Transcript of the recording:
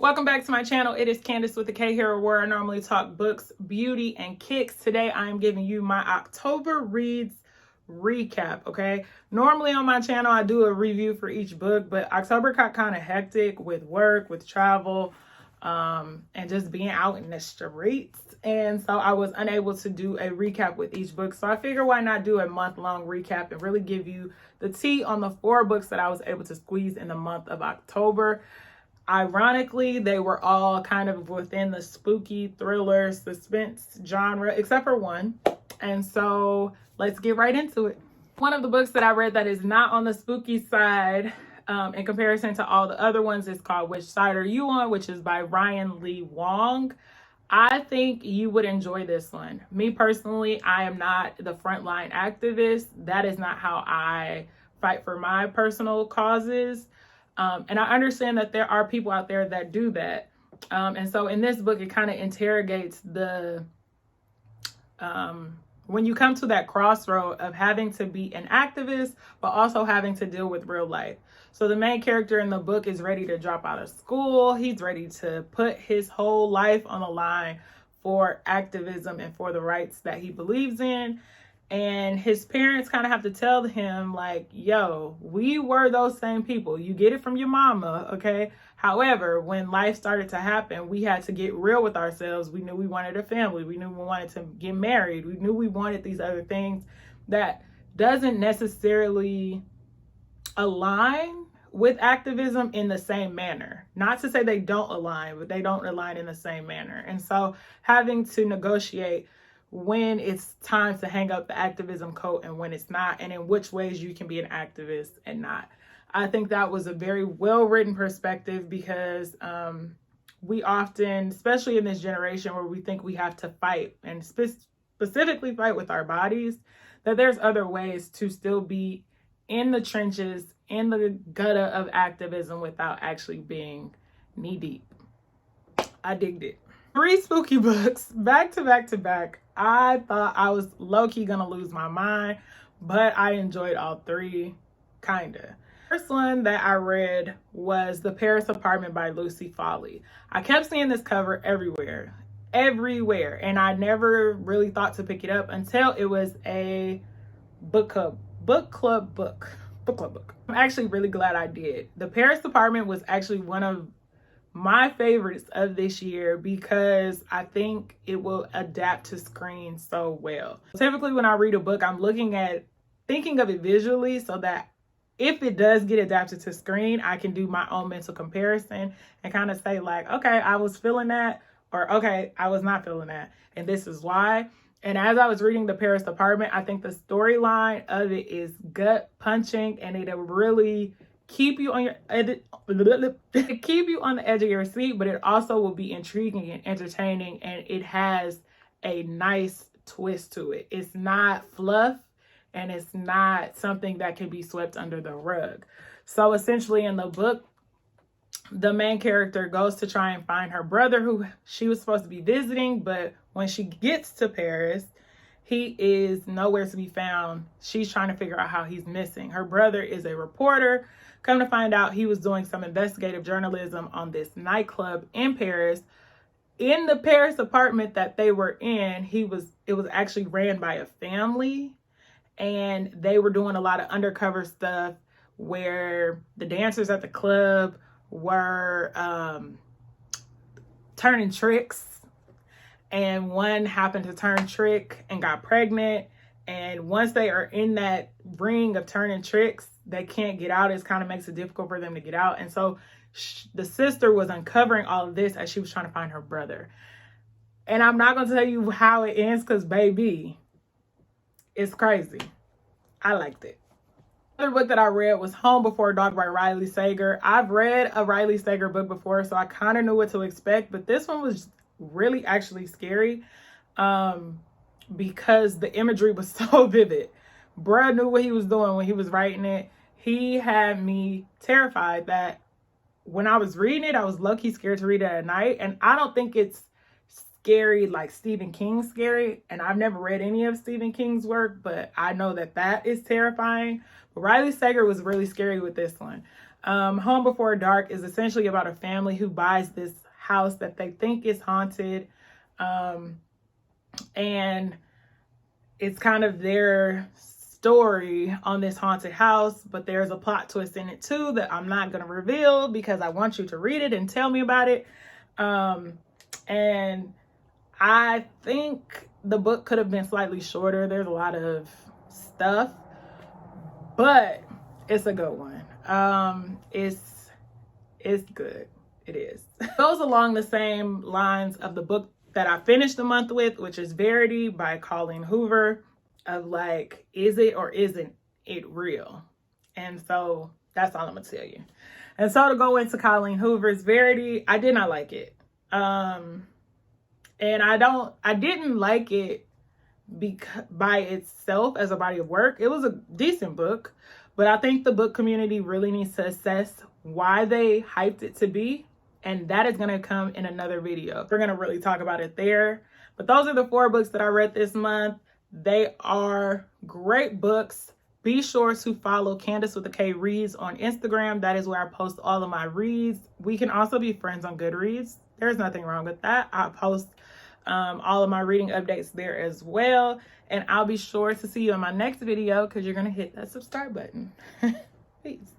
Welcome back to my channel. It is Candace with the K here, where I normally talk books, beauty, and kicks. Today I am giving you my October reads recap, okay? Normally on my channel I do a review for each book, but October got kind of hectic with work, with travel, and just being out in the streets. And so I was unable to do a recap with each book. So I figured why not do a month-long recap and really give you the tea on the 4 books that I was able to squeeze in the month of October. Ironically, they were all kind of within the spooky thriller suspense genre, except for one. And so let's get right into it. One of the books that I read that is not on the spooky side in comparison to all the other ones is called Which Side Are You On?, which is by Ryan Lee Wong. I think you would enjoy this one. Me personally, I am not the frontline activist. That is not how I fight for my personal causes. And I understand that there are people out there that do that. And so in this book, it kind of interrogates the, when you come to that crossroad of having to be an activist, but also having to deal with real life. So the main character in the book is ready to drop out of school. He's ready to put his whole life on the line for activism and for the rights that he believes in. And his parents kind of have to tell him, like, yo, we were those same people. You get it from your mama, okay? However, when life started to happen, we had to get real with ourselves. We knew we wanted a family. We knew we wanted to get married. We knew we wanted these other things that doesn't necessarily align with activism in the same manner. Not to say they don't align, but they don't align in the same manner. And so having to negotiate when it's time to hang up the activism coat and when it's not, and in which ways you can be an activist and not. I think that was a very well-written perspective because we often, especially in this generation where we think we have to fight and specifically fight with our bodies, that there's other ways to still be in the trenches, in the gutter of activism without actually being knee deep. I digged it. 3 spooky books back to back to back. I thought I was low-key gonna lose my mind, but I enjoyed all 3, kinda. First one that I read was The Paris Apartment by Lucy Foley. I kept seeing this cover everywhere, and I never really thought to pick it up until it was a book club book. I'm actually really glad I did. The Paris Apartment was actually one of my favorites of this year because I think it will adapt to screen so well. Typically when I read a book, I'm thinking of it visually so that if it does get adapted to screen, I can do my own mental comparison and kind of say like, okay, I was feeling that, or okay, I was not feeling that, and this is why. And as I was reading The Paris Apartment, I think the storyline of it is gut punching, and it'll really keep you on the edge of your seat, but it also will be intriguing and entertaining, and it has a nice twist to it. It's not fluff, and it's not something that can be swept under the rug. So essentially in the book, the main character goes to try and find her brother who she was supposed to be visiting, but when she gets to Paris, he is nowhere to be found. She's trying to figure out how he's missing. Her brother is a reporter. Come to find out, he was doing some investigative journalism on this nightclub in Paris. In the Paris apartment that they were in, it was actually ran by a family, and they were doing a lot of undercover stuff where the dancers at the club were turning tricks, and one happened to turn trick and got pregnant. And once they are in that ring of turning tricks, they can't get out. It kind of makes it difficult for them to get out. And so the sister was uncovering all of this as she was trying to find her brother. And I'm not going to tell you how it ends because, baby, it's crazy. I liked it. Another book that I read was Home Before Dark by Riley Sager. I've read a Riley Sager book before, so I kind of knew what to expect. But this one was really actually scary because the imagery was so vivid. Bruh knew what he was doing when he was writing it. He had me terrified that when I was reading it, I was low-key scared to read it at night. And I don't think it's scary like Stephen King scary. And I've never read any of Stephen King's work, but I know that that is terrifying. But Riley Sager was really scary with this one. Home Before Dark is essentially about a family who buys this house that they think is haunted. And it's kind of their story on this haunted house, but there's a plot twist in it too that I'm not going to reveal because I want you to read it and tell me about it. And I think the book could have been slightly shorter. There's a lot of stuff, but it's a good one. It's good. It is. It goes along the same lines of the book that I finished the month with, which is Verity by Colleen Hoover, of like, is it or isn't it real? And so that's all I'm gonna tell you. And so to go into Colleen Hoover's Verity, I did not like it. And I didn't like it by itself as a body of work. It was a decent book, but I think the book community really needs to assess why they hyped it to be. And that is going to come in another video. We're going to really talk about it there. But those are the 4 books that I read this month. They are great books. Be sure to follow Candace with a K Reads on Instagram. That is where I post all of my reads. We can also be friends on Goodreads. There's nothing wrong with that. I post all of my reading updates there as well. And I'll be sure to see you in my next video because you're going to hit that subscribe button. Peace.